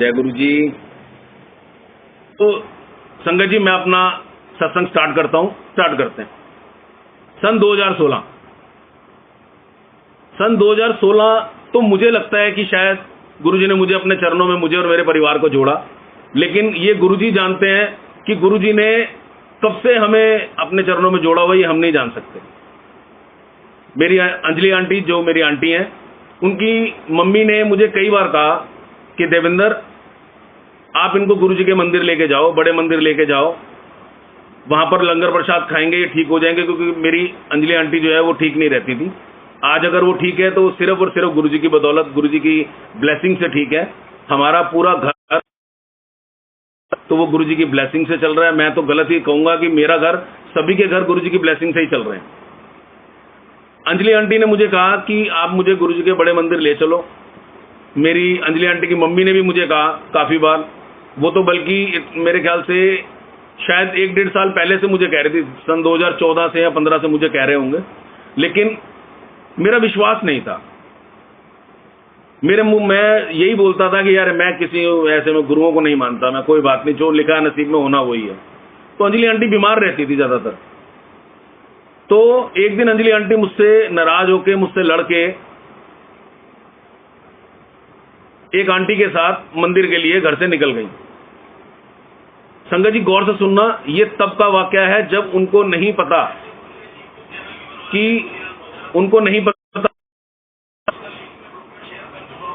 जय गुरु जी। तो संगत जी मैं अपना सत्संग स्टार्ट करते हैं। सन 2016 तो मुझे लगता है कि शायद गुरुजी ने मुझे अपने चरणों में, मुझे और मेरे परिवार को जोड़ा, लेकिन ये गुरुजी जानते हैं कि गुरुजी ने कब से हमें अपने चरणों में जोड़ा हुआ ये हम नहीं जान सकते। मेरी अंजलि आंटी, जो मेरी आंटी हैं, उनकी मम्मी ने मुझे कई बार कहा कि देवेंद्र आप इनको गुरुजी के मंदिर लेके जाओ, बड़े मंदिर लेके जाओ, वहां पर लंगर प्रसाद खाएंगे, ये ठीक हो जाएंगे। क्योंकि मेरी अंजलि आंटी जो है वो ठीक नहीं रहती थी। आज अगर वो ठीक है तो सिर्फ और सिर्फ गुरुजी की बदौलत, गुरुजी की ब्लेसिंग से ठीक है। हमारा पूरा घर तो वो गुरुजी की ब्लेसिंग से चल रहा है। मैं तो गलत ही कहूंगा कि मेरा घर, सभी के घर गुरुजी की ब्लेसिंग से ही चल रहे हैं। अंजलि आंटी ने मुझे कहा कि आप मुझे गुरुजी के बड़े मंदिर ले चलो। मेरी अंजलि आंटी की मम्मी ने भी मुझे कहा काफी बार, वो तो बल्कि मेरे ख्याल से शायद 1-1.5 साल पहले से मुझे कह रही थी, सन 2014 से या 15 से मुझे कह रहे होंगे, लेकिन मेरा विश्वास नहीं था। मेरे मुंह मैं यही बोलता था कि यार मैं किसी ऐसे में गुरुओं को नहीं मानता, मैं कोई बात नहीं, जो लिखा है नसीब में होना वही है। तो अंजलि आंटी बीमार रहती थी ज्यादातर। तो एक दिन अंजलि आंटी मुझसे नाराज होके, मुझसे लड़के एक आंटी के साथ मंदिर के लिए घर से निकल गई। संगत जी गौर से सुनना, ये तब का वाकया है जब उनको नहीं पता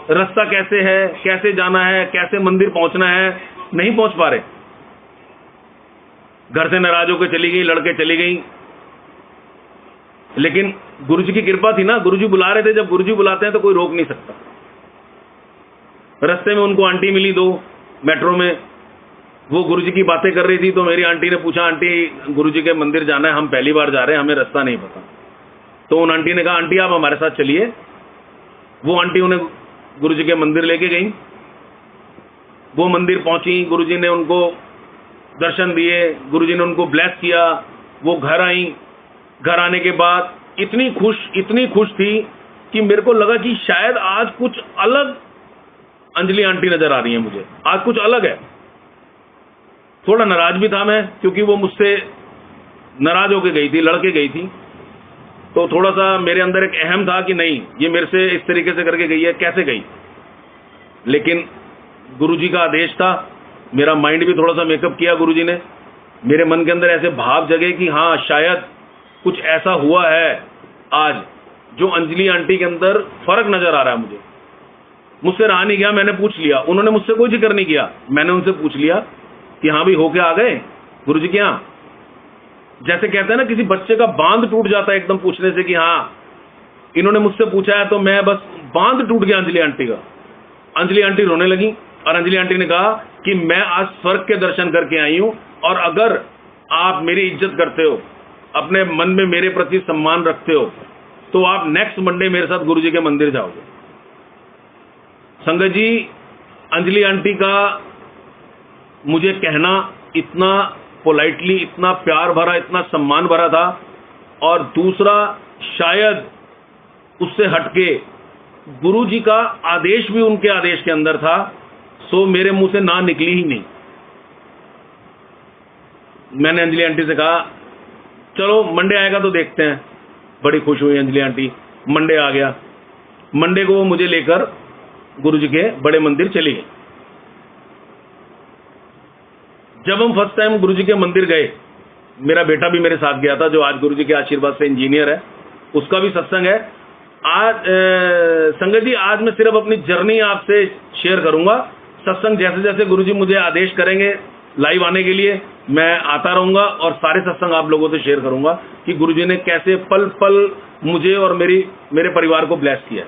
रास्ता कैसे है, कैसे जाना है, कैसे मंदिर पहुंचना है, नहीं पहुंच पा रहे। घर से नाराज होकर चली गई, लड़के चली गई। लेकिन गुरुजी की कृपा थी ना, गुरुजी बुला रहे थे। जब गुरुजी बुलाते हैं तो कोई रोक नहीं सकता। रास्ते में उनको आंटी मिली 2 मेट्रो में, वो गुरुजी की बातें कर रही थी। तो मेरी आंटी ने पूछा, आंटी गुरुजी के मंदिर जाना है, हम पहली बार जा रहे हैं, हमें रास्ता नहीं पता। तो उन आंटी ने कहा आंटी आप हमारे साथ चलिए। वो आंटी उन्हें गुरुजी के मंदिर लेके गई। वो मंदिर पहुंची, गुरुजी ने उनको दर्शन दिए, गुरुजी ने उनको ब्लेस किया। वो घर आई। घर आने के बाद इतनी खुश थी कि मेरे को लगा कि शायद आज कुछ अलग अंजलि आंटी नजर आ रही है मुझे, आज कुछ अलग है। थोड़ा नाराज भी था मैं, क्योंकि वो मुझसे नाराज होके गई थी, लड़के गई थी। तो थोड़ा सा मेरे अंदर एक अहम था कि नहीं, ये मेरे से इस तरीके से करके गई है, कैसे गई। लेकिन गुरुजी का आदेश था। मेरा माइंड भी थोड़ा सा मेकअप किया गुरुजी ने। मेरे मन के अंदर ऐसे भाव जगे कि हाँ शायद कुछ ऐसा हुआ है आज जो अंजलि आंटी के अंदर फर्क नजर आ रहा है मुझे। मुझसे रहा नहीं गया, मैंने पूछ लिया। उन्होंने मुझसे कोई जिक्र नहीं किया, मैंने उनसे पूछ लिया कि हाँ भी होके आ गए गुरुजी के यहाँ। जैसे कहते हैं ना, किसी बच्चे का बांध टूट जाता है एकदम पूछने से कि हाँ इन्होंने मुझसे पूछा है, तो मैं बस बांध टूट गया अंजलि आंटी का। अंजलि आंटी रोने लगी और अंजलि आंटी ने कहा कि मैं आज स्वर्ग के दर्शन करके आई हूं, और अगर आप मेरी इज्जत करते हो, अपने मन में मेरे प्रति सम्मान रखते हो, तो आप नेक्स्ट मंडे मेरे साथ गुरुजी के मंदिर जाओगे। संगत जी अंजलि आंटी का मुझे कहना इतना पोलाइटली, इतना प्यार भरा, इतना सम्मान भरा था। और दूसरा, शायद उससे हटके गुरुजी का आदेश भी उनके आदेश के अंदर था, सो मेरे मुंह से ना निकली ही नहीं। मैंने अंजलि आंटी से कहा चलो मंडे आएगा तो देखते हैं। बड़ी खुश हुई अंजलि आंटी। मंडे आ गया। मंडे को वो मुझे लेकर गुरुजी के बड़े मंदिर चली गई। जब हम फर्स्ट टाइम गुरुजी के मंदिर गए, मेरा बेटा भी मेरे साथ गया था, जो आज गुरुजी के आशीर्वाद से इंजीनियर है, उसका भी सत्संग है आज। संगत जी आज मैं सिर्फ अपनी जर्नी आपसे शेयर करूंगा। सत्संग जैसे जैसे गुरुजी मुझे आदेश करेंगे लाइव आने के लिए, मैं आता रहूंगा और सारे सत्संग आप लोगों से शेयर करूंगा कि गुरुजी ने कैसे पल पल मुझे और मेरे परिवार को ब्लेस किया।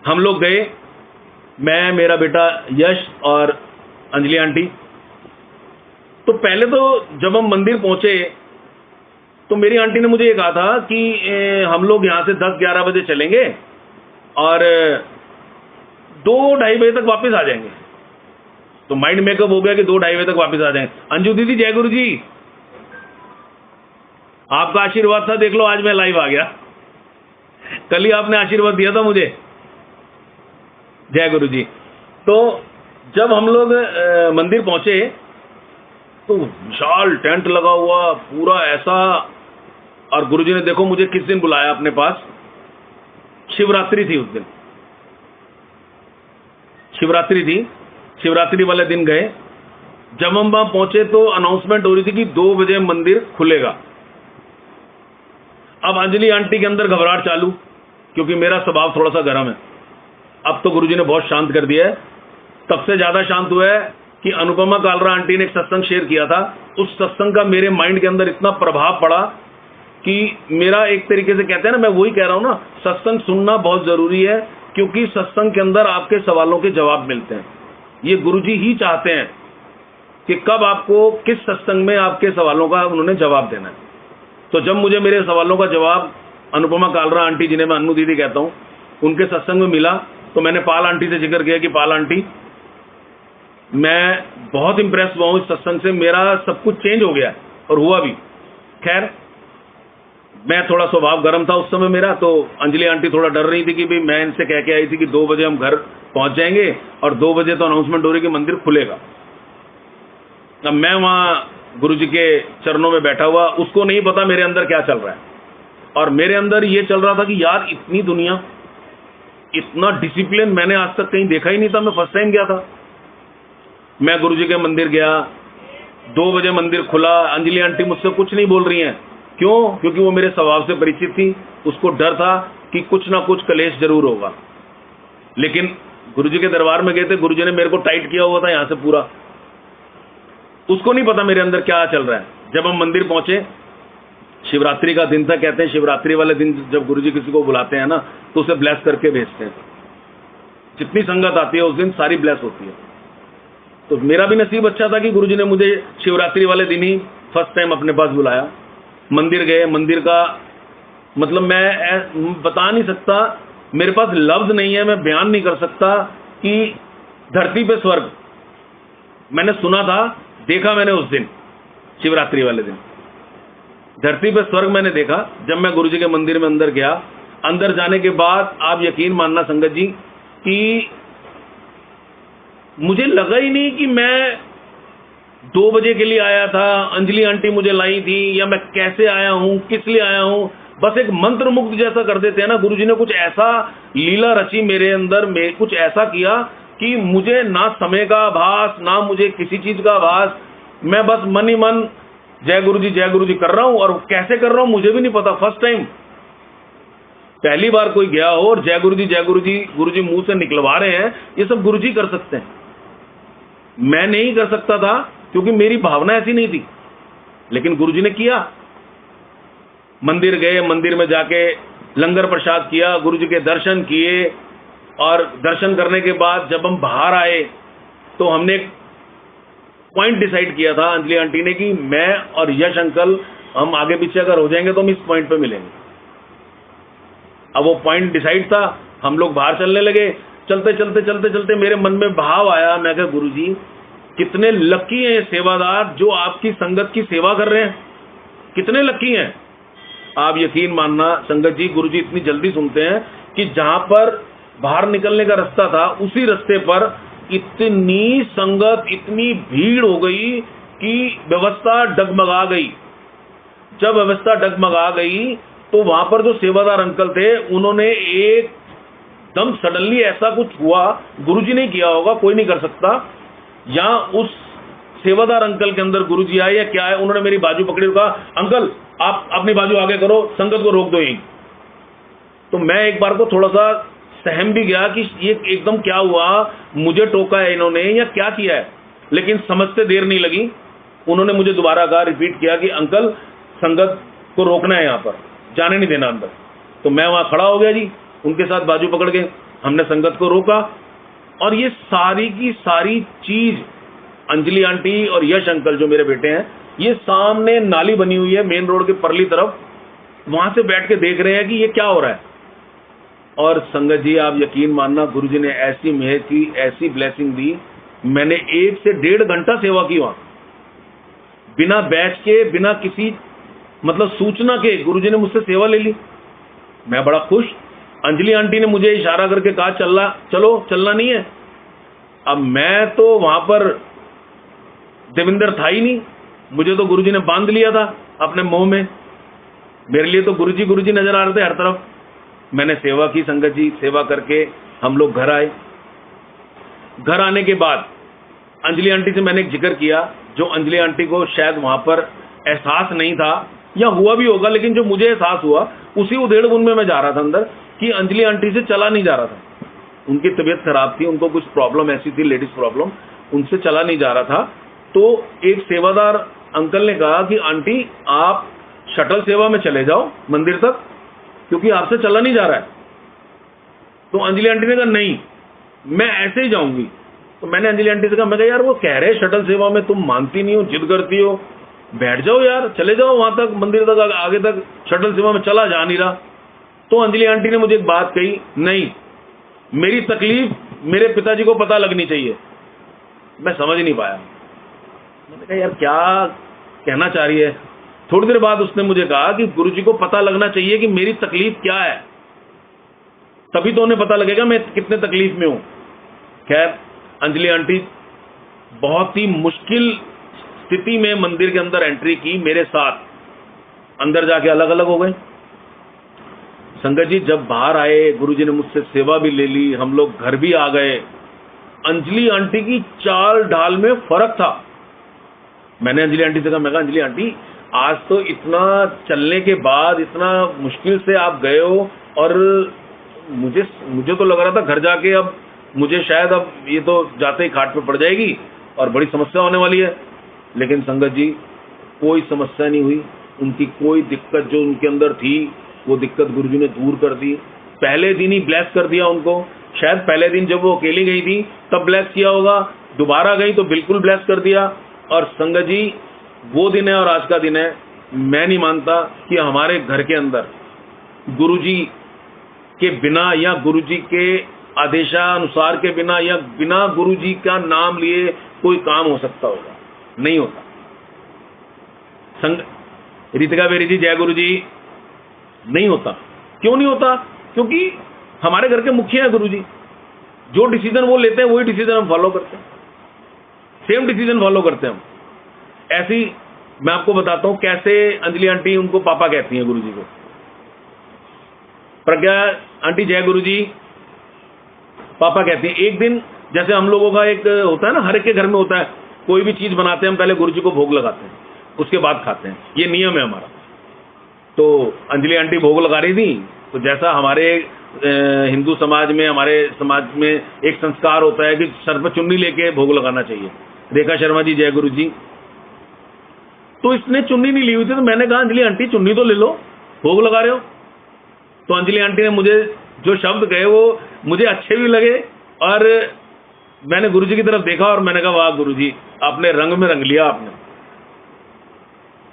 हम लोग गए, मैं, मेरा बेटा यश और अंजलि आंटी। तो पहले तो जब हम मंदिर पहुंचे तो मेरी आंटी ने मुझे ये कहा था कि हम लोग यहाँ से 10-11 बजे चलेंगे और 2-2:30 बजे तक वापस आ जाएंगे। तो माइंड मेकअप हो गया कि 2-2:30 बजे तक वापस आ जाएंगे। अंजू दीदी जय गुरु जी, आपका आशीर्वाद था, देख लो आज मैं लाइव आ गया। कल ही आपने आशीर्वाद दिया था मुझे। जय गुरु जी। तो जब हम लोग मंदिर पहुंचे तो विशाल टेंट लगा हुआ पूरा ऐसा, और गुरुजी ने देखो मुझे किस दिन बुलाया अपने पास, शिवरात्रि थी उस दिन, शिवरात्रि थी, शिवरात्रि वाले दिन गए। जब हम वहां पहुंचे तो अनाउंसमेंट हो रही थी कि 2 बजे मंदिर खुलेगा। अब अंजलि आंटी के अंदर घबराहट चालू, क्योंकि मेरा स्वभाव थोड़ा सा गर्म है। अब तो गुरुजी ने बहुत शांत कर दिया है। तब से ज्यादा शांत हुआ है कि अनुपमा कालरा आंटी ने एक सत्संग शेयर किया था, उस सत्संग का मेरे माइंड के अंदर इतना प्रभाव पड़ा कि मेरा एक तरीके से कहते हैं ना, मैं वही कह रहा हूं ना, सत्संग सुनना बहुत जरूरी है, क्योंकि सत्संग के अंदर आपके सवालों के जवाब मिलते हैं। ये गुरुजी ही चाहते हैं कि कब आपको किस सत्संग में आपके सवालों का उन्होंने जवाब देना है। तो जब मुझे मेरे सवालों का जवाब अनुपमा कालरा आंटी, जिन्हें मैं अनु दीदी कहता हूं, उनके सत्संग में मिला, तो मैंने पाल आंटी से जिक्र किया कि पाल आंटी, मैं बहुत इंप्रेस हुआ हूं इस सत्संग से, मेरा सब कुछ चेंज हो गया और हुआ भी। खैर, मैं थोड़ा स्वभाव गर्म था उस समय मेरा, तो अंजलि आंटी थोड़ा डर रही थी कि भाई मैं इनसे कह के आई थी कि 2 बजे हम घर पहुंच जाएंगे और 2 बजे तो अनाउंसमेंट हो रही कि मंदिर खुलेगा। अब मैं वहां गुरुजी के चरणों में बैठा हुआ, उसको नहीं पता मेरे अंदर क्या चल रहा है, और मेरे अंदर ये चल रहा था कि यार इतनी दुनिया, इतना डिसिप्लिन मैंने आज तक कहीं देखा ही नहीं था। मैं फर्स्ट टाइम गया था। मैं गुरुजी के मंदिर गया, 2 बजे मंदिर खुला। अंजलि आंटी मुझसे कुछ नहीं बोल रही हैं, क्यों? क्योंकि वो मेरे स्वभाव से परिचित थी, उसको डर था कि कुछ ना कुछ कलेश जरूर होगा। लेकिन गुरुजी के दरबार में गए थे, गुरुजी ने मेरे को टाइट किया हुआ था यहां से पूरा, उसको नहीं पता मेरे अंदर क्या चल रहा है। जब हम मंदिर पहुंचे, शिवरात्रि का दिन था, कहते हैं शिवरात्रि वाले दिन जब गुरुजी किसी को बुलाते हैं ना, तो उसे ब्लेस करके भेजते हैं। जितनी संगत आती है उस दिन सारी ब्लेस होती है। तो मेरा भी नसीब अच्छा था कि गुरुजी ने मुझे शिवरात्रि वाले दिन ही फर्स्ट टाइम अपने पास बुलाया। मंदिर गए, मंदिर का मतलब मैं बता नहीं सकता, मेरे पास लफ्ज नहीं है, मैं बयान नहीं कर सकता कि धरती पे स्वर्ग मैंने सुना था, देखा मैंने उस दिन शिवरात्रि वाले दिन धरती पे स्वर्ग मैंने देखा। जब मैं गुरुजी के मंदिर में अंदर गया, अंदर जाने के बाद आप यकीन मानना संगत जी कि मुझे लगा ही नहीं कि मैं 2 बजे के लिए आया था, अंजलि आंटी मुझे लाई थी, या मैं कैसे आया हूं, किस लिए आया हूं। बस एक मंत्र मुग्ध जैसा कर देते हैं ना, गुरुजी ने कुछ ऐसा लीला रची मेरे अंदर में, कुछ ऐसा किया कि मुझे ना समय का आभास, ना मुझे किसी चीज का आभास। मैं बस मन ही मन जय गुरु जी कर रहा हूं, और कैसे कर रहा हूं मुझे भी नहीं पता। फर्स्ट टाइम, पहली बार कोई गया हो और जय गुरु जी मुंह से निकलवा रहे हैं, ये सब गुरुजी कर सकते हैं, मैं नहीं कर सकता था, क्योंकि मेरी भावना ऐसी नहीं थी। लेकिन गुरुजी ने किया। मंदिर गए, मंदिर में जाके लंगर प्रसाद किया, गुरुजी के दर्शन किए, और दर्शन करने के बाद जब हम बाहर आए तो हमने एक पॉइंट डिसाइड किया था अंजलि आंटी ने कि मैं और यश अंकल हम आगे पीछे अगर हो जाएंगे तो हम इस पॉइंट पे मिलेंगे। अब वो पॉइंट डिसाइड था, हम लोग बाहर चलने लगे। चलते चलते चलते चलते मेरे मन में भाव आया, मैं कहा गुरुजी कितने लकी हैं ये सेवादार जो आपकी संगत की सेवा कर रहे हैं, कितने लकी हैं। आप यकीन मानना संगत जी, गुरुजी इतनी जल्दी सुनते हैं कि जहां पर बाहर निकलने का रास्ता था, उसी रास्ते पर इतनी संगत, इतनी भीड़ हो गई कि व्यवस्था डगमगा गई। जब व्यवस्था डगमगा गई तो वहां पर जो सेवादार अंकल थे, उन्होंने एकदम सडनली ऐसा कुछ हुआ, गुरुजी ने किया होगा, कोई नहीं कर सकता, या उस सेवादार अंकल के अंदर गुरुजी आए या क्या है, उन्होंने मेरी बाजू पकड़ी और कहा अंकल आप अपनी बाजू आगे करो, संगत को रोक दो यहीं। तो मैं एक बार को थोड़ा सा सहम भी गया कि ये एकदम क्या हुआ, मुझे टोका है इन्होंने या क्या किया है। लेकिन समझते देर नहीं लगी, उन्होंने मुझे दोबारा कहा, रिपीट किया कि अंकल संगत को रोकना है, यहाँ पर जाने नहीं देना अंदर। तो मैं वहां खड़ा हो गया जी, उनके साथ बाजू पकड़ के हमने संगत को रोका। और ये सारी की सारी चीज अंजलि आंटी और यश अंकल जो मेरे बेटे हैं, ये सामने नाली बनी हुई है मेन रोड के परली तरफ, वहां से बैठ के देख रहे हैं कि ये क्या हो रहा है। और संगत जी आप यकीन मानना, गुरुजी ने ऐसी मेहर की, ऐसी ब्लेसिंग दी, मैंने 1 से 1.5 घंटा सेवा की वहां, बिना बैच के, बिना किसी मतलब सूचना के गुरुजी ने मुझसे सेवा ले ली। मैं बड़ा खुश। अंजलि आंटी ने मुझे इशारा करके कहा चलो, चलना नहीं है। अब मैं तो वहां पर देविंदर था ही नहीं, मुझे तो गुरुजी ने बांध लिया था अपने मुंह में। मेरे लिए तो गुरुजी नजर आ रहे थे हर तरफ। मैंने सेवा की संगत जी, सेवा करके हम लोग घर आए। घर आने के बाद अंजलि आंटी से मैंने एक जिक्र किया, जो अंजलि आंटी को शायद वहां पर एहसास नहीं था, या हुआ भी होगा, लेकिन जो मुझे एहसास हुआ उसी उधेड़ बुन में मैं जा रहा था अंदर, कि अंजलि आंटी से चला नहीं जा रहा था। उनकी तबीयत खराब थी, उनको कुछ प्रॉब्लम ऐसी थी, लेडीज प्रॉब्लम, उनसे चला नहीं जा रहा था। तो एक सेवादार अंकल ने कहा कि आंटी आप शटल सेवा में चले जाओ मंदिर तक, क्योंकि आपसे चला नहीं जा रहा है। तो अंजलि आंटी ने कहा नहीं, मैं ऐसे ही जाऊंगी। तो मैंने अंजलि आंटी से कहा, मैं कहा यार वो कह रहे शटल सेवा में, तुम मानती नहीं हो, जिद करती हो, बैठ जाओ यार, चले जाओ वहां तक, मंदिर तक, आगे तक, शटल सेवा में चला जा नहीं रहा। तो अंजलि आंटी ने मुझे एक बात कही, नहीं, मेरी तकलीफ मेरे पिताजी को पता लगनी चाहिए। मैं समझ नहीं पाया। मैंने कहा यार क्या कहना चाह रही है। थोड़ी देर बाद उसने मुझे कहा कि गुरुजी को पता लगना चाहिए कि मेरी तकलीफ क्या है, तभी तो उन्हें पता लगेगा मैं कितने तकलीफ में हूं। खैर अंजलि आंटी बहुत ही मुश्किल स्थिति में मंदिर के अंदर एंट्री की मेरे साथ, अंदर जाके अलग अलग हो गए। संगत जी जब बाहर आए, गुरुजी ने मुझसे सेवा भी ले ली, हम लोग घर भी आ गए। अंजलि आंटी की चाल ढाल में फर्क था। मैंने अंजलि आंटी से कहा, मैं कहा अंजलि आंटी आज तो इतना चलने के बाद इतना मुश्किल से आप गए हो, और मुझे तो लग रहा था घर जाके अब मुझे शायद अब ये तो जाते ही खाट पे पड़ जाएगी और बड़ी समस्या होने वाली है। लेकिन संगत जी कोई समस्या नहीं हुई, उनकी कोई दिक्कत जो उनके अंदर थी वो दिक्कत गुरुजी ने दूर कर दी। पहले दिन ही ब्लेस कर दिया उनको। शायद पहले दिन जब वो अकेली गई थी तब ब्लेस किया होगा, दोबारा गई तो बिल्कुल ब्लेस कर दिया। और संगत जी वो दिन है और आज का दिन है, मैं नहीं मानता कि हमारे घर के अंदर गुरुजी के बिना या गुरुजी के आदेशानुसार के बिना या बिना गुरुजी का नाम लिए कोई काम हो सकता होगा, नहीं होता। रितिका बेरी जी, जय गुरु जी। नहीं होता। क्यों नहीं होता? क्योंकि हमारे घर के मुखिया है गुरुजी, जो डिसीजन वो लेते हैं वही डिसीजन हम फॉलो करते हैं, सेम डिसीजन फॉलो करते हैं हम। ऐसी मैं आपको बताता हूं कैसे अंजलि आंटी उनको पापा कहती हैं गुरुजी को। प्रज्ञा आंटी जय गुरुजी पापा कहती हैं। एक दिन जैसे हम लोगों का एक होता है ना, हर एक के घर में होता है, कोई भी चीज बनाते हैं हम पहले गुरुजी को भोग लगाते हैं, उसके बाद खाते हैं, ये नियम है हमारा। तो अंजलि आंटी भोग लगा रही थी, तो जैसा हमारे हिंदू समाज में, हमारे समाज में एक संस्कार होता है कि सर पर चुन्नी लेके भोग लगाना चाहिए। रेखा शर्मा जी जय गुरु जी। तो इसने चुन्नी नहीं ली हुई थी, तो मैंने कहा अंजलि आंटी चुन्नी तो ले लो, भोग लगा रहे हो। तो अंजलि आंटी ने मुझे जो शब्द कहे वो मुझे अच्छे भी लगे, और मैंने गुरुजी की तरफ देखा और मैंने कहा वाह गुरुजी, आपने रंग में रंग लिया आपने।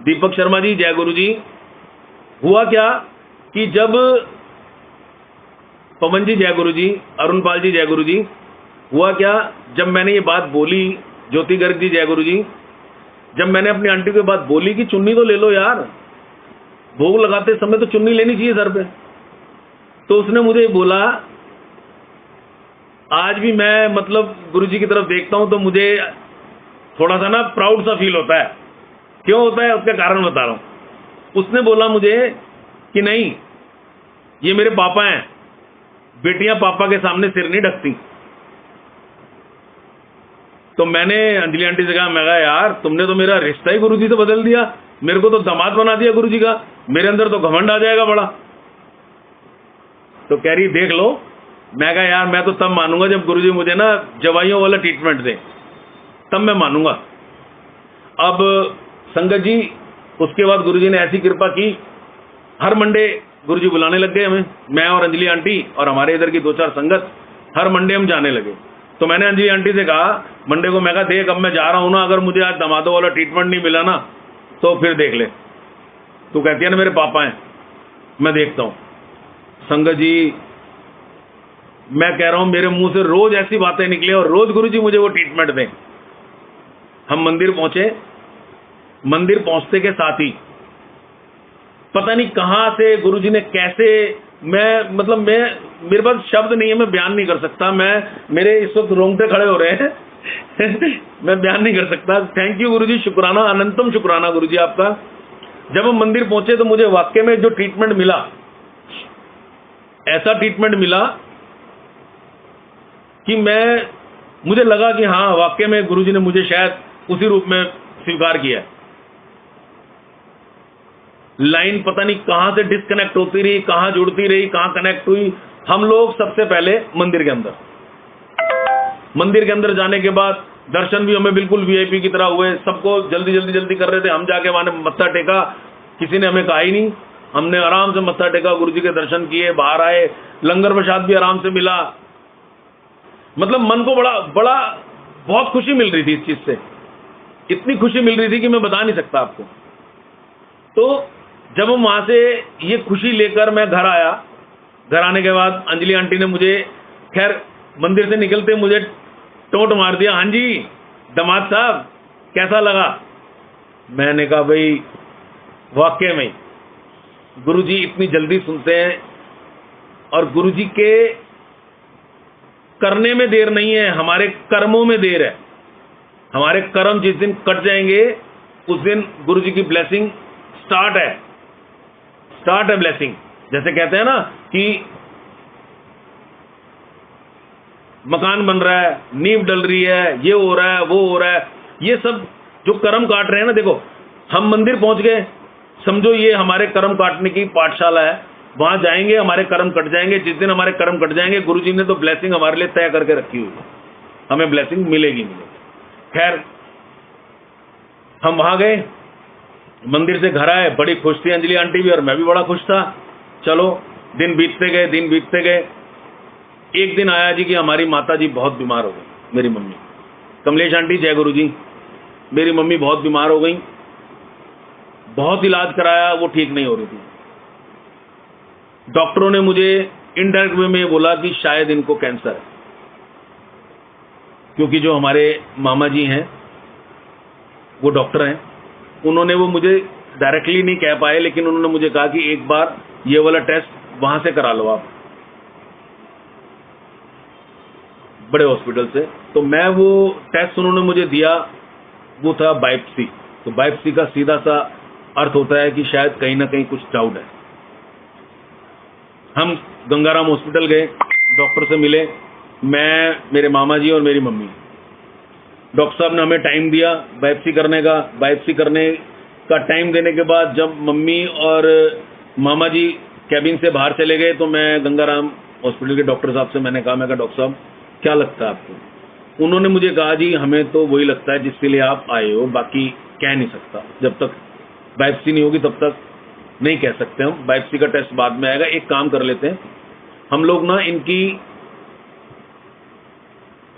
दीपक शर्मा जी जय गुरु जी। हुआ क्या कि जब पवन जी जय गुरु जी, अरुण पाल जी जय गुरु जी, हुआ क्या जब मैंने ये बात बोली, ज्योति गर्ग जी जय गुरु जी, जब मैंने अपनी आंटी को बात बोली कि चुन्नी तो ले लो यार, भोग लगाते समय तो चुन्नी लेनी चाहिए सर पे, तो उसने मुझे बोला, आज भी मैं मतलब गुरुजी की तरफ देखता हूं तो मुझे थोड़ा सा ना प्राउड सा फील होता है। क्यों होता है उसका कारण बता रहा हूं। उसने बोला मुझे कि नहीं, ये मेरे पापा हैं, बेटियां पापा के सामने सिर नहीं ढकती। तो मैंने अंजलि आंटी से कहा, मैं कहा यार तुमने तो मेरा रिश्ता ही गुरुजी से बदल दिया, मेरे को तो दामाद बना दिया गुरुजी का, मेरे अंदर तो घमंड आ जाएगा बड़ा। तो कह रही देख लो। मैं कहा यार मैं तो तब मानूंगा जब गुरुजी मुझे ना जवाइयों वाला ट्रीटमेंट दे, तब मैं मानूंगा। अब संगत जी उसके बाद गुरुजी ने ऐसी कृपा की, हर मंडे गुरुजी बुलाने लग गए हमें, मैं और अंजलि आंटी और हमारे इधर की 2-4 संगत, हर मंडे हम जाने लगे। तो मैंने अंजलि आंटी से कहा मंडे को, मैं कहा देख अब मैं जा रहा हूं ना, अगर मुझे आज दामादों वाला ट्रीटमेंट नहीं मिला ना तो फिर देख ले। तू कहती है ना मेरे पापा हैं, मैं देखता हूं। संगत जी मैं कह रहा हूं मेरे मुंह से रोज ऐसी बातें निकले और रोज गुरुजी मुझे वो ट्रीटमेंट दें। हम मंदिर पहुंचे, मंदिर पहुंचते के साथ ही पता नहीं कहां से गुरुजी ने कैसे मैं मतलब मैं मेरे पास शब्द नहीं है, मैं बयान नहीं कर सकता। मेरे इस वक्त रोंगटे खड़े हो रहे हैं मैं बयान नहीं कर सकता। थैंक यू गुरुजी, शुक्राना, अनंतम शुक्राना गुरुजी आपका। जब हम मंदिर पहुंचे तो मुझे वाकई में जो ट्रीटमेंट मिला, ऐसा ट्रीटमेंट मिला कि मुझे लगा कि हाँ वाकई में गुरुजी ने मुझे शायद उसी रूप में स्वीकार किया है। लाइन पता नहीं कहां से डिस्कनेक्ट होती रही, कहां जुड़ती रही, कहां कनेक्ट हुई। हम लोग सबसे पहले मंदिर के अंदर जाने के बाद दर्शन भी हमें बिल्कुल वीआईपी की तरह हुए। सबको जल्दी कर रहे थे, हम जाके वहां मत्था टेका, किसी ने हमें कहा ही नहीं। हमने आराम से मत्था टेका, गुरुजी के दर्शन किए, बाहर आए, लंगर प्रसाद भी आराम से मिला। मतलब मन को बड़ा बहुत खुशी मिल रही थी इस चीज से, इतनी खुशी मिल रही थी कि मैं बता नहीं सकता आपको। तो जब हम वहां से ये खुशी लेकर मैं घर आया, घर आने के बाद अंजलि आंटी ने मुझे, खैर मंदिर से निकलते मुझे टोंट मार दिया, हाँ जी दामाद साहब कैसा लगा। मैंने कहा भाई वाकई में गुरुजी इतनी जल्दी सुनते हैं, और गुरुजी के करने में देर नहीं है, हमारे कर्मों में देर है। हमारे कर्म जिस दिन कट जाएंगे उस दिन गुरुजी की ब्लेसिंग स्टार्ट है ब्लेसिंग। जैसे कहते हैं ना कि मकान बन रहा है, नींव डल रही है, ये हो रहा है, वो हो रहा है, ये सब जो कर्म काट रहे हैं ना, देखो हम मंदिर पहुंच गए, समझो ये हमारे कर्म काटने की पाठशाला है। वहां जाएंगे हमारे कर्म कट जाएंगे। जिस दिन हमारे कर्म कट जाएंगे गुरुजी ने तो ब्लेसिंग हमारे लिए तय करके रखी हुई है, हमें ब्लेसिंग मिलेगी। खैर हम वहां गए, मंदिर से घर आए, बड़ी खुश थी अंजलि आंटी भी और मैं भी बड़ा खुश था। चलो दिन बीतते गए। एक दिन आया जी कि हमारी माता जी बहुत बीमार हो गई, मेरी मम्मी कमलेश आंटी, जय गुरु जी। मेरी मम्मी बहुत बीमार हो गई, बहुत इलाज कराया, वो ठीक नहीं हो रही थी। डॉक्टरों ने मुझे इनडायरेक्ट वे में बोला कि शायद इनको कैंसर है, क्योंकि जो हमारे मामा जी हैं वो डॉक्टर हैं। उन्होंने वो मुझे डायरेक्टली नहीं कह पाए, लेकिन उन्होंने मुझे कहा कि एक बार ये वाला टेस्ट वहां से करा लो आप, बड़े हॉस्पिटल से। तो मैं वो टेस्ट उन्होंने मुझे दिया, वो था बायोप्सी। तो बायोप्सी का सीधा सा अर्थ होता है कि शायद कहीं ना कहीं कुछ डाउट है। हम गंगाराम हॉस्पिटल गए, डॉक्टर से मिले, मैं, मेरे मामा जी और मेरी मम्मी। डॉक्टर साहब ने हमें टाइम दिया बायोप्सी करने का। बायोप्सी करने का टाइम देने के बाद जब मम्मी और मामा जी कैबिन से बाहर चले गए तो मैं गंगाराम हॉस्पिटल के डॉक्टर साहब से मैंने कहा डॉक्टर साहब क्या लगता है आपको? उन्होंने मुझे कहा जी हमें तो वही लगता है जिसके लिए आप आए हो, बाकी कह नहीं सकता, जब तक बायोप्सी नहीं होगी तब तक नहीं कह सकते हम। बायोप्सी का टेस्ट बाद में आएगा। एक काम कर लेते हैं हम लोग ना, इनकी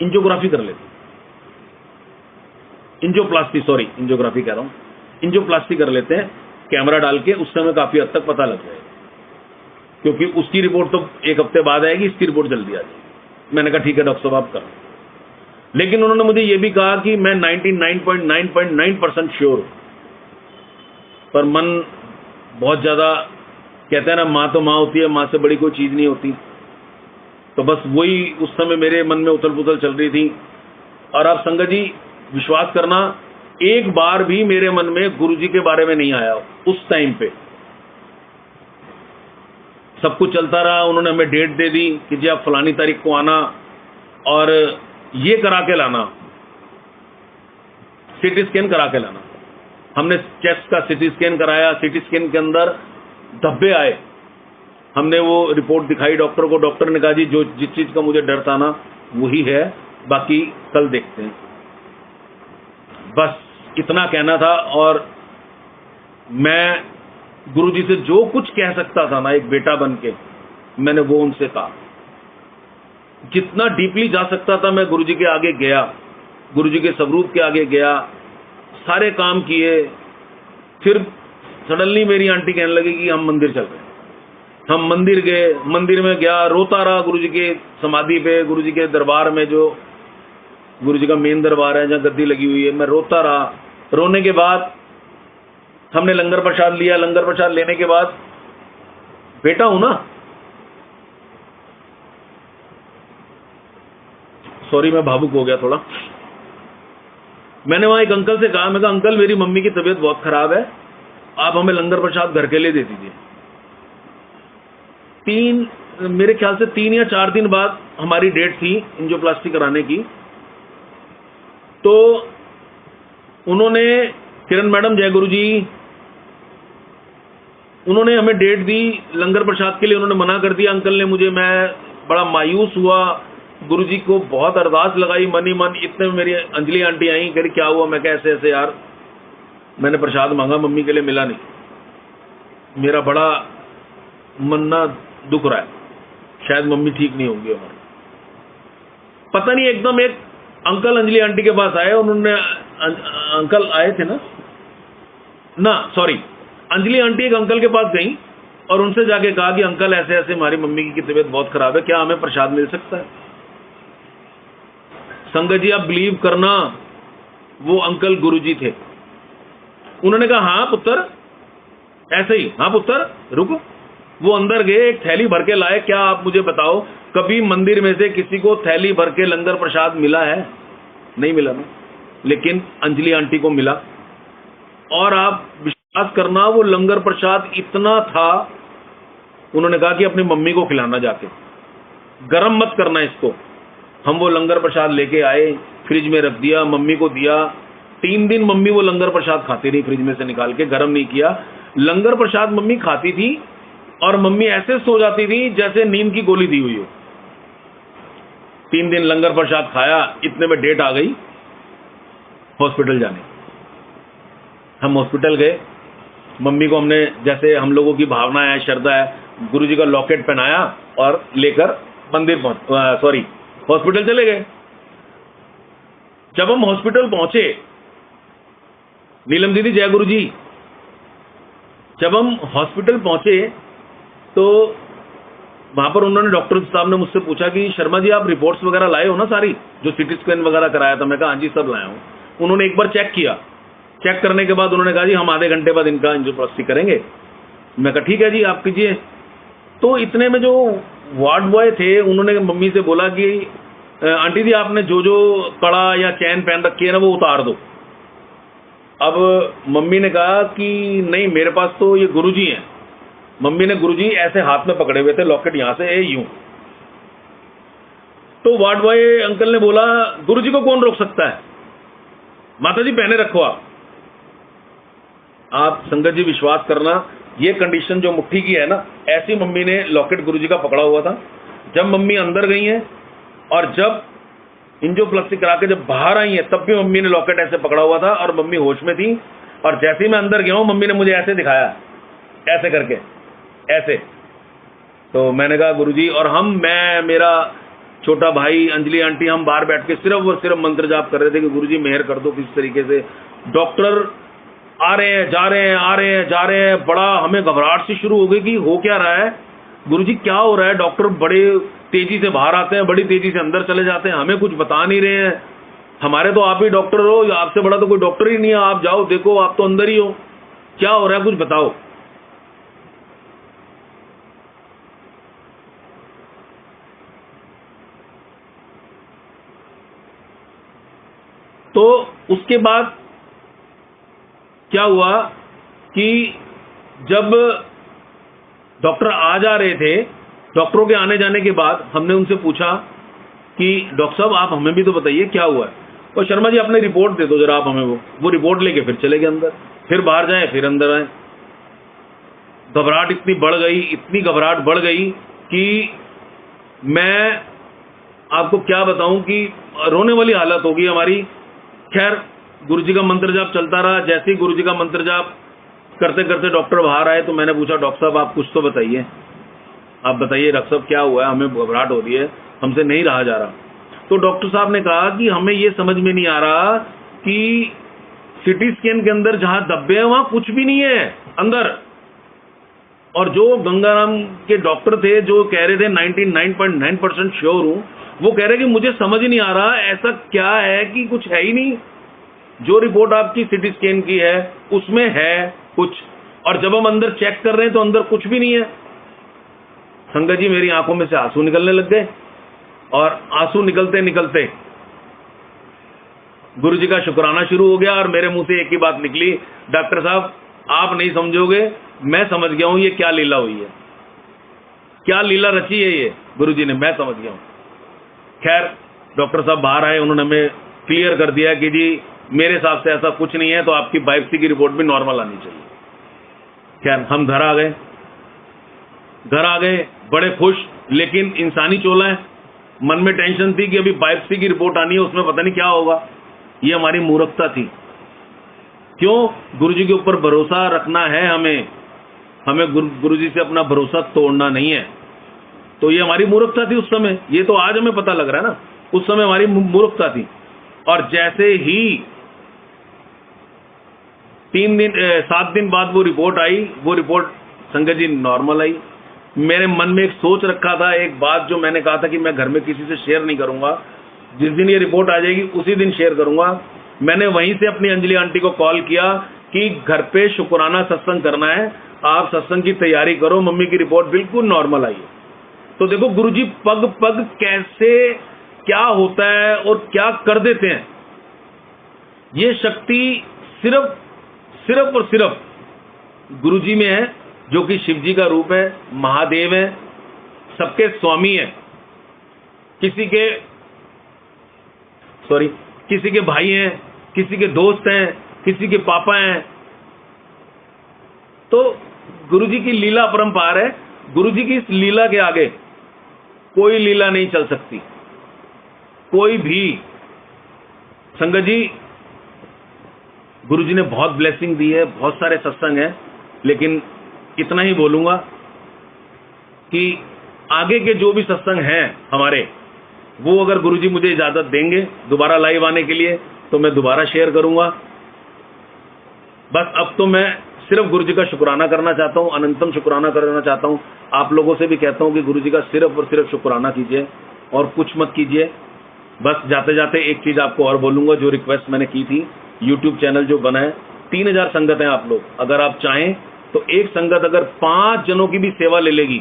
एंजियोग्राफी कर लेते हैं, एंजियोप्लास्टी, सॉरी एंजियोग्राफी कह रहा हूं, एंजियोप्लास्टी कर लेते हैं कैमरा डाल के। उस समय काफी हद तक पता लग जाएगा, क्योंकि उसकी रिपोर्ट तो एक हफ्ते बाद आएगी, इसकी रिपोर्ट जल्दी आ जाएगी। मैंने कहा ठीक है डॉक्टर साहब आप करो। लेकिन उन्होंने मुझे यह भी कहा कि मैं 99.9% श्योर हूं, पर मन बहुत ज्यादा, कहते हैं ना मां तो मां होती है, मां से बड़ी कोई चीज नहीं होती। तो बस वही उस समय मेरे मन में उथल पुथल चल रही थी। और आप संगत जी विश्वास करना, एक बार भी मेरे मन में गुरुजी के बारे में नहीं आया उस टाइम पे। सब कुछ चलता रहा, उन्होंने हमें डेट दे दी कि जी आप फलानी तारीख को आना और ये करा के लाना, सीटी स्कैन करा के लाना। हमने चेस्ट का सीटी स्कैन कराया, सीटी स्कैन के अंदर धब्बे आए। हमने वो रिपोर्ट दिखाई डॉक्टर को, डॉक्टर ने कहा जी जो जिस चीज का मुझे डर था ना वही है, बाकी कल देखते हैं। बस इतना कहना था। और मैं गुरुजी से जो कुछ कह सकता था ना एक बेटा बन के, मैंने वो उनसे कहा। जितना डीपली जा सकता था मैं गुरुजी के आगे गया, गुरुजी के स्वरूप के आगे गया, सारे काम किए। फिर सडनली मेरी आंटी कहने लगी कि हम मंदिर चल रहे हैं। हम मंदिर गए, मंदिर में गया, रोता रहा गुरुजी के समाधि पे, गुरुजी के दरबार में, जो गुरुजी का मेन दरबार है जहाँ गद्दी लगी हुई है, मैं रोता रहा। रोने के बाद हमने लंगर प्रसाद लिया। लंगर प्रसाद लेने के बाद बेटा हूं ना, सॉरी मैं भावुक हो गया थोड़ा। मैंने वहां एक अंकल से कहा, मैं कहा अंकल मेरी मम्मी की तबीयत बहुत खराब है, आप हमें लंगर प्रसाद घर के लिए दे दीजिए। मेरे ख्याल से 3 या 4 दिन बाद हमारी डेट थी एंजियोप्लास्टी कराने की। तो उन्होंने, किरण मैडम जय गुरु जी, उन्होंने हमें डेट दी लंगर प्रसाद के लिए, उन्होंने मना कर दिया अंकल ने मुझे। मैं बड़ा मायूस हुआ, गुरुजी को बहुत अरदास लगाई मन ही मन। इतने में मेरी अंजलि आंटी आई, कह रही क्या हुआ? मैं कहा ऐसे ऐसे यार मैंने प्रसाद मांगा मम्मी के लिए, मिला नहीं, मेरा बड़ा मन ना दुख रहा है, शायद मम्मी ठीक नहीं होगी। और पता नहीं एकदम एक अंकल अंजलि आंटी के पास आए, उन्होंने अंकल आए थे ना सॉरी, अंजलि आंटी एक अंकल के पास गई और उनसे जाके कहा कि अंकल ऐसे ऐसे हमारी मम्मी की तबीयत बहुत खराब है, क्या हमें प्रसाद मिल सकता है? संगत जी आप बिलीव करना, वो अंकल गुरुजी थे। उन्होंने कहा हाँ पुत्र, ऐसे ही, हाँ पुत्र रुको। वो अंदर गए, एक थैली भर के लाए। क्या आप मुझे बताओ, कभी मंदिर में से किसी को थैली भर के लंगर प्रसाद मिला है? नहीं मिला ना, लेकिन अंजलि आंटी को मिला। और आप विश्वास करना, वो लंगर प्रसाद इतना था, उन्होंने कहा कि अपनी मम्मी को खिलाना, जाके गरम मत करना इसको। हम वो लंगर प्रसाद लेके आए, फ्रिज में रख दिया, मम्मी को दिया। 3 दिन मम्मी वो लंगर प्रसाद खाती रही, फ्रिज में से निकाल के, गरम नहीं किया। लंगर प्रसाद मम्मी खाती थी और मम्मी ऐसे सो जाती थी जैसे नींद की गोली दी हुई हो। 3 दिन लंगर प्रसाद खाया, इतने में डेट आ गई हॉस्पिटल जाने। हम हॉस्पिटल गए, मम्मी को हमने, जैसे हम लोगों की भावना है, श्रद्धा है, गुरुजी का लॉकेट पहनाया और लेकर मंदिर हॉस्पिटल चले गए। जब हम हॉस्पिटल पहुंचे, नीलम दीदी जय गुरु जी, जब हम हॉस्पिटल पहुंचे तो वहां पर उन्होंने, डॉक्टर साहब ने मुझसे पूछा कि शर्मा जी आप रिपोर्ट्स वगैरह लाए हो ना सारी, जो सीटी स्कैन वगैरह कराया था? मैं कहा हाँ जी सब लाया हूं। उन्होंने एक बार चेक किया, चेक करने के बाद उन्होंने कहा जी हम आधे घंटे बाद इनका एंजियोप्लास्टी करेंगे। मैं कहा ठीक है जी आप कीजिए। तो इतने में जो वार्ड बॉय थे, उन्होंने मम्मी से बोला कि आंटी जी आपने जो जो कड़ा या चैन पहन रखी है ना वो उतार दो। अब मम्मी ने कहा कि नहीं मेरे पास तो ये गुरुजी हैं। मम्मी ने गुरुजी ऐसे हाथ में पकड़े हुए थे, लॉकेट यहां से यूं। तो वार्ड बॉय अंकल ने बोला गुरुजी को कौन रोक सकता है, माता जी पहने रखो आप संगत जी विश्वास करना, ये कंडीशन जो मुट्ठी की है ना, ऐसी मम्मी ने लॉकेट गुरुजी का पकड़ा हुआ था। जब मम्मी अंदर गई हैं और जब एंजियोप्लास्टी करा के जब बाहर आई हैं, तब भी मम्मी ने लॉकेट ऐसे पकड़ा हुआ था और मम्मी होश में थी। और जैसे ही मैं अंदर गया हूं, मम्मी ने मुझे ऐसे दिखाया, ऐसे करके ऐसे। तो मैंने कहा गुरुजी, और मैं, मेरा छोटा भाई, अंजलि आंटी, हम बाहर बैठ के सिर्फ और सिर्फ मंत्र जाप कर रहे थे कि गुरुजी मेहर कर दो किस तरीके से। डॉक्टर आ रहे हैं, जा रहे हैं, आ रहे हैं, जा रहे हैं। बड़ा हमें घबराहट सी शुरू हो गई कि हो क्या रहा है, गुरुजी क्या हो रहा है। डॉक्टर बड़े तेजी से बाहर आते हैं, बड़ी तेजी से अंदर चले जाते हैं, हमें कुछ बता नहीं रहे हैं। हमारे तो आप ही डॉक्टर हो, आपसे बड़ा तो कोई डॉक्टर ही नहीं है, आप जाओ देखो, आप तो अंदर ही हो, क्या हो रहा है कुछ बताओ। तो उसके बाद क्या हुआ कि जब डॉक्टर आ जा रहे थे, डॉक्टरों के आने जाने के बाद हमने उनसे पूछा कि डॉक्टर साहब आप हमें भी तो बताइए क्या हुआ है। और शर्मा जी अपनी रिपोर्ट दे दो जरा आप हमें। वो रिपोर्ट लेके फिर चले गए अंदर, फिर बाहर जाए, फिर अंदर आए। घबराहट इतनी बढ़ गई, इतनी घबराहट बढ़ गई कि मैं आपको क्या बताऊं कि रोने वाली हालत हो गई हमारी। खैर गुरुजी का मंत्र जाप चलता रहा। जैसे ही गुरुजी का मंत्र जाप करते करते डॉक्टर बाहर आए तो मैंने पूछा डॉक्टर साहब आप कुछ तो बताइए, आप बताइए डॉक्टर साहब क्या हुआ है, हमें घबराहट हो रही है, हमसे नहीं रहा जा रहा। तो डॉक्टर साहब ने कहा कि हमें ये समझ में नहीं आ रहा कि सिटी स्कैन के अंदर जहां धब्बे हैं वहां कुछ भी नहीं है अंदर। और जो गंगाराम के डॉक्टर थे जो कह रहे थे 99.9% श्योर हूं, वो कह रहे कि मुझे समझ नहीं आ रहा ऐसा क्या है कि कुछ है ही नहीं। जो रिपोर्ट आपकी सिटी स्कैन की है उसमें है कुछ, और जब हम अंदर चेक कर रहे हैं तो अंदर कुछ भी नहीं है। संगत जी मेरी आंखों में से आंसू निकलने लग गए। और आंसू निकलते निकलते गुरुजी का शुक्राना शुरू हो गया और मेरे मुंह से एक ही बात निकली, डॉक्टर साहब आप नहीं समझोगे, मैं समझ गया हूं ये क्या लीला हुई है, क्या लीला रची है ये गुरुजी ने, मैं समझ गया हूं। खैर डॉक्टर साहब बाहर आए, उन्होंने हमें क्लियर कर दिया कि जी मेरे हिसाब से ऐसा कुछ नहीं है, तो आपकी बायोप्सी की रिपोर्ट भी नॉर्मल आनी चाहिए। खैर हम घर आ गए बड़े खुश, लेकिन इंसानी चोला है, मन में टेंशन थी कि अभी बायोप्सी की रिपोर्ट आनी है, उसमें पता नहीं क्या होगा। ये हमारी मूर्खता थी। क्यों? गुरुजी के ऊपर भरोसा रखना है हमें गुरुजी से अपना भरोसा तोड़ना नहीं है। तो ये हमारी मूर्खता थी उस समय, ये तो आज हमें पता लग रहा है ना, उस समय हमारी मूर्खता थी। और जैसे ही 7 दिन बाद वो रिपोर्ट आई, वो रिपोर्ट संगत जी नॉर्मल आई। मेरे मन में एक सोच रखा था, एक बात जो मैंने कहा था कि मैं घर में किसी से शेयर नहीं करूंगा, जिस दिन ये रिपोर्ट आ जाएगी उसी दिन शेयर करूंगा। मैंने वहीं से अपनी अंजलि आंटी को कॉल किया कि घर पे शुक्राना सत्संग करना है, आप सत्संग की तैयारी करो, मम्मी की रिपोर्ट बिल्कुल नॉर्मल आई है। तो देखो गुरुजी पग पग कैसे क्या होता है और क्या कर देते हैं। ये शक्ति सिर्फ और सिर्फ गुरुजी में है, जो कि शिव जी का रूप है, महादेव है, सबके स्वामी है। किसी के भाई हैं, किसी के दोस्त हैं, किसी के पापा हैं। तो गुरुजी की लीला अपरंपार है। गुरुजी की इस लीला के आगे कोई लीला नहीं चल सकती, कोई भी। संगत जी गुरुजी ने बहुत ब्लेसिंग दी है, बहुत सारे सत्संग हैं, लेकिन इतना ही बोलूंगा कि आगे के जो भी सत्संग हैं हमारे, वो अगर गुरुजी मुझे इजाजत देंगे दोबारा लाइव आने के लिए, तो मैं दोबारा शेयर करूंगा। बस अब तो मैं सिर्फ गुरुजी का शुक्राना करना चाहता हूं, अनंतम शुक्राना करना चाहता हूं। आप लोगों से भी कहता हूं कि गुरुजी का सिर्फ और सिर्फ शुक्राना कीजिए और कुछ मत कीजिए। बस जाते जाते एक चीज आपको और बोलूंगा, जो रिक्वेस्ट मैंने की थी, यूट्यूब चैनल जो बना है, 3000 संगत हैं आप लोग, अगर आप चाहें तो एक संगत अगर 5 जनों की भी सेवा ले लेगी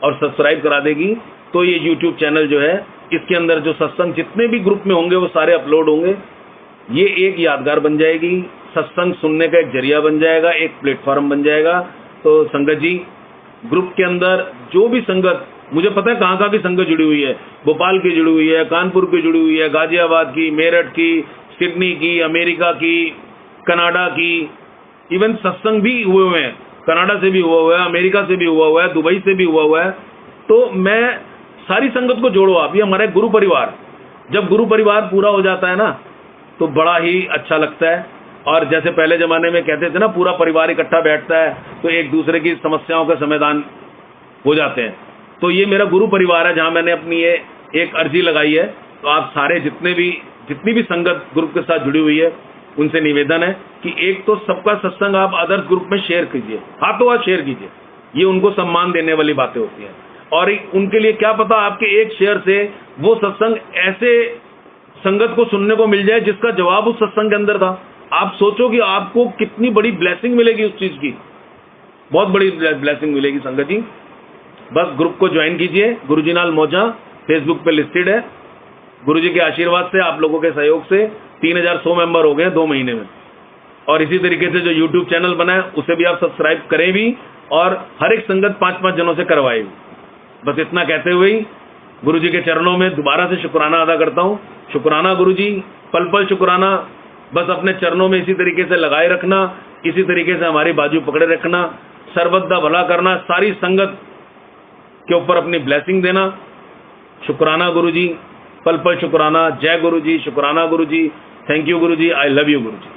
और सब्सक्राइब करा देगी, तो ये यूट्यूब चैनल जो है, इसके अंदर जो सत्संग जितने भी ग्रुप में होंगे वो सारे अपलोड होंगे। ये एक यादगार बन जाएगी, सत्संग सुनने का एक जरिया बन जाएगा, एक प्लेटफॉर्म बन जाएगा। तो संगत जी ग्रुप के अंदर जो भी संगत, मुझे पता है कहाँ की संगत जुड़ी हुई है, भोपाल की जुड़ी हुई है, कानपुर की जुड़ी हुई है, गाजियाबाद की, मेरठ की, सिडनी की, अमेरिका की, कनाडा की, इवन सत्संग भी हुए हुए हैं, कनाडा से भी हुआ है, अमेरिका से भी हुआ है, दुबई से भी हुआ है। तो मैं सारी संगत को जोड़ो आप, ये हमारे गुरु परिवार। जब गुरु परिवार पूरा हो जाता है ना, तो बड़ा ही अच्छा लगता है। और जैसे पहले जमाने में कहते थे ना, पूरा परिवार इकट्ठा बैठता है तो एक दूसरे की समस्याओं का समाधान हो जाते हैं। तो ये मेरा गुरु परिवार है, जहां मैंने अपनी ये एक अर्जी लगाई है। तो आप सारे जितनी भी संगत ग्रुप के साथ जुड़ी हुई है, उनसे निवेदन है कि एक तो सबका सत्संग आप अदर्स ग्रुप में शेयर कीजिए, हाथों हाथ शेयर कीजिए। ये उनको सम्मान देने वाली बातें होती हैं। और उनके लिए क्या पता, आपके एक शेयर से वो सत्संग ऐसे संगत को सुनने को मिल जाए जिसका जवाब उस सत्संग के अंदर था। आप सोचो कि आपको कितनी बड़ी ब्लेसिंग मिलेगी उस चीज की, बहुत बड़ी ब्लेसिंग मिलेगी संगत जी। बस ग्रुप को ज्वाइन कीजिए, गुरुजी नाल मौजा फेसबुक पे लिस्टेड है। गुरुजी के आशीर्वाद से, आप लोगों के सहयोग से 3100 मेंबर हो गए 2 महीने में। और इसी तरीके से जो यूट्यूब चैनल बना है, उसे भी आप सब्सक्राइब करें भी, और हर एक संगत 5-5 जनों से करवाए भी। बस इतना कहते हुए ही गुरुजी के चरणों में दोबारा से शुक्राना अदा करता हूं। शुक्राना गुरुजी, पल पल शुक्राना। बस अपने चरणों में इसी तरीके से लगाए रखना, इसी तरीके से हमारी बाजू पकड़े रखना, सर्वदा भला करना, सारी संगत के ऊपर अपनी ब्लेसिंग देना। शुक्राना गुरुजी, पल पल शुक्राना। जय गुरुजी, शुक्राना Guruji, thank you Guruji, I love you Guruji.